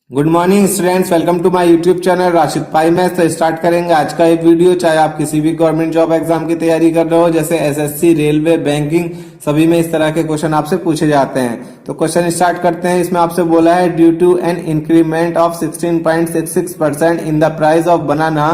Good morning students, welcome to my YouTube channel Rashid Pai maths. तो start करेंगे आज का एक वीडियो। चाहे आप किसी भी गवर्नमेंट जॉब एग्जाम की तैयारी कर रहे हो, जैसे एसएससी, रेलवे, बैंकिंग, सभी में इस तरह के क्वेश्चन आपसे पूछे जाते हैं। तो क्वेश्चन स्टार्ट करते हैं। इसमें आपसे बोला है due to an increment of 16.66% in the price of banana,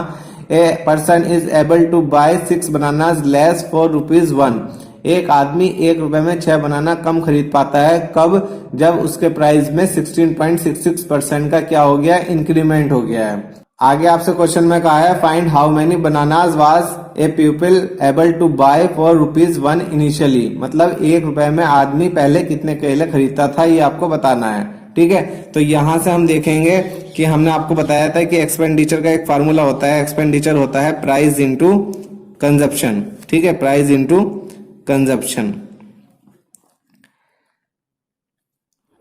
a person is able to buy 6 bananas less for ₹1। एक आदमी 1 रुपए में 6 बनाना कम खरीद पाता है। कब? जब उसके प्राइस में 16.66% का क्या हो गया? इंक्रीमेंट हो गया है। आगे आपसे क्वेश्चन में कहा है find how many bananas was a people able to buy for ₹1 initially. मतलब 1 रुपए में आदमी पहले कितने केले खरीदता था, ये आपको बताना है। ठीक है, तो यहां से हम देखेंगे कि हमने आपको बताया था कि एक्सपेंडिचर का एक फार्मूला होता है। एक्सपेंडिचर होता है प्राइस इंटू कंजप्शन। ठीक है, प्राइस इंटू कंजप्शन।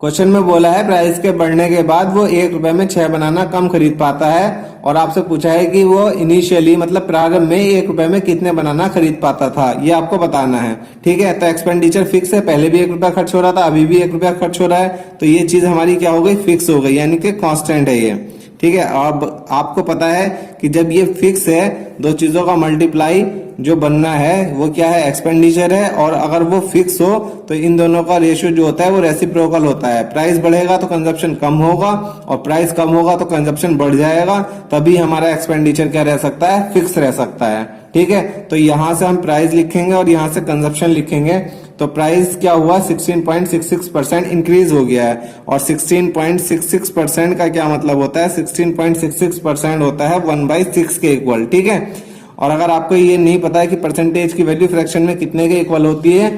क्वेश्चन में बोला है प्राइस के बढ़ने के बाद वो 1 रुपए में 6 बनाना कम खरीद पाता है, और आपसे पूछा है कि वो इनिशियली मतलब प्रारंभ में 1 रुपए में कितने बनाना खरीद पाता था, ये आपको बताना है। ठीक है, तो एक्सपेंडिचर फिक्स है, पहले भी 1 रुपया खर्च हो रहा था, अभी भी 1 रुपया खर्च हो रहा है, तो ये चीज हमारी क्या हो गई? फिक्स हो गई, यानी कि कांस्टेंट है ये। ठीक है, अब आपको पता है कि जब ये फिक्स है, दो चीजों का मल्टीप्लाई जो बनना है वो क्या है? एक्सपेंडिचर है। और अगर वो फिक्स हो तो इन दोनों का रेशियो जो होता है वो रेसिप्रोकल होता है। प्राइस बढ़ेगा तो कंजप्शन कम होगा, और प्राइस कम होगा तो कंजप्शन बढ़ जाएगा, तभी हमारा एक्सपेंडिचर क्या रह सकता है? फिक्स रह सकता है। ठीक है, तो यहां से हम प्राइस लिखेंगे और यहां से कंजप्शन लिखेंगे। तो प्राइस क्या हुआ? 16.66% इंक्रीज हो गया है। और 16.66% का क्या मतलब होता है? 16.66% होता है 1/6 के इक्वल। ठीक है, और अगर आपको ये नहीं पता है कि परसेंटेज की वैल्यू फ्रैक्शन में कितने के इक्वल होती है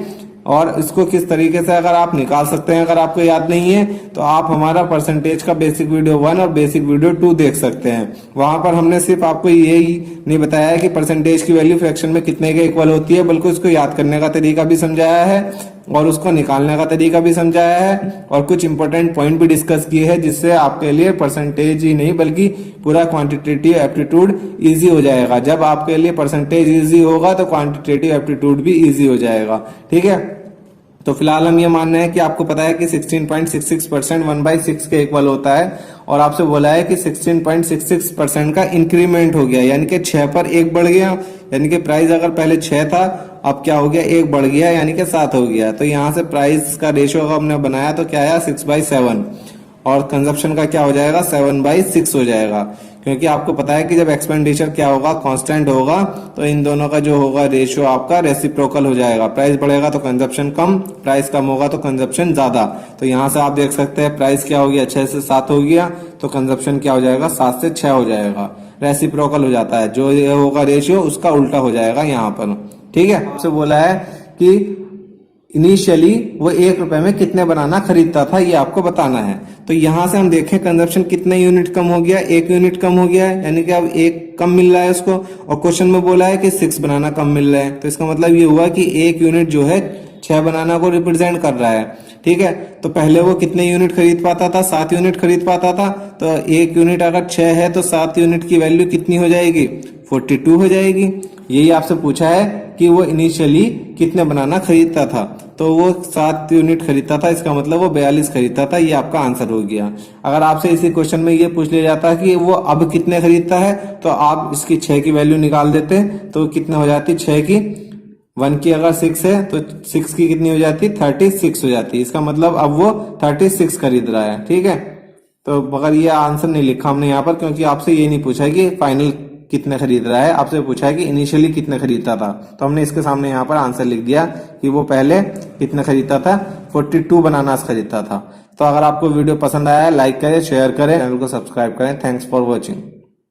और इसको किस तरीके से अगर आप निकाल सकते हैं, अगर आपको याद नहीं है तो आप हमारा परसेंटेज का बेसिक वीडियो 1 और बेसिक वीडियो 2 देख सकते हैं। वहां पर हमने सिर्फ आपको यही नहीं बताया है कि परसेंटेज की वैल्यू फ्रैक्शन में कितने के इक्वल होती है, बल्कि उसको याद करने का तरीका भी समझाया है और उसको निकालने का तरीका भी समझाया है, और कुछ इंपॉर्टेंट पॉइंट भी डिस्कस किए हैं, जिससे आपके लिए परसेंटेज ही नहीं बल्कि पूरा क्वांटिटेटिव एप्टीट्यूड इजी हो जाएगा। जब आपके लिए परसेंटेज इजी होगा तो क्वांटिटेटिव एप्टीट्यूड भी इजी हो जाएगा। ठीक है, तो फिलहाल हम ये मान रहे हैं कि आपको पता है कि 16.66% 1/6 के इक्वल होता है, और आपसे बोला है कि 16.66% का इंक्रीमेंट हो गया, यानी कि 6 पर 1 बढ़ गया। यानी कि प्राइस अगर पहले 6 था, अब क्या हो गया? 1 बढ़ गया, यानी कि 7 हो गया। तो यहां से प्राइस का रेशियो हमने बनाया तो क्या आया? 6/7, और कंजप्शन का क्या हो जाएगा? 7/6 हो जाएगा। क्योंकि आपको पता है कि जब एक्सपेंडिचर क्या होगा? कांस्टेंट होगा, तो इन दोनों का जो होगा रेशियो आपका रेसिप्रोकल हो जाएगा। प्राइस बढ़ेगा तो कंजप्शन कम, प्राइस कम होगा तो कंजप्शन ज्यादा। तो यहां से आप देख सकते हैं प्राइस क्या हो गया? 6 से 7 हो गया, तो कंजप्शन क्या हो जाएगा? 7 से 6 हो जाएगा। रेसिप्रोकल हो जाता है, जो ये होगा रेशियो उसका उल्टा हो जाएगा यहाँ पर। ठीक है, आपसे बोला है कि इनिशियली वो 1 रुपए में कितने बनाना खरीदता था, ये आपको बताना है। तो यहां से हम देखें कंजप्शन कितने यूनिट कम हो गया? 1 यूनिट कम हो गया है, यानी कि अब 1 कम मिल रहा है उसको। और क्वेश्चन में बोला है कि 6 बनाना कम मिल रहा है, तो इसका मतलब ये हुआ कि 1 यूनिट जो है 6 बनाना को रिप्रेजेंट कर रहा है। ठीक है, तो पहले वो कितने यूनिट खरीद पाता था? 7 यूनिट खरीद पाता था। तो 1 यूनिट अगर 6 है तो 7 यूनिट की वैल्यू कितनी हो जाएगी? 42 हो जाएगी। यही आपसे पूछा है कि वो इनिशियली कितने बनाना खरीदता था, तो वो 7 यूनिट खरीदता था, इसका मतलब वो 42 खरीदता था। ये आपका आंसर हो गया। अगर आपसे इसी क्वेश्चन में ये पूछ लिया जाता कि वो अब कितने खरीदता है, तो आप इसकी 6 की वैल्यू निकाल देते, तो कितने हो जाती? 6 की 1 की अगर 6 है तो 6 की कितनी हो जाती? 36 हो जाती। इसका मतलब अब वो 36 खरीद रहा है। ठीक है, तो मगर ये आंसर नहीं लिखा हमने यहाँ पर, क्योंकि आपसे ये नहीं पूछा कि फाइनल कितने खरीद रहा है, आपसे पूछा है कि इनिशियली कितने खरीदता था। तो हमने इसके सामने यहाँ पर आंसर लिख दिया कि वो पहले कितने खरीदता था? 42 बनानास खरीदता था। तो अगर आपको वीडियो पसंद आया है, लाइक करें, शेयर करें, चैनल को सब्सक्राइब करें। Thanks for watching.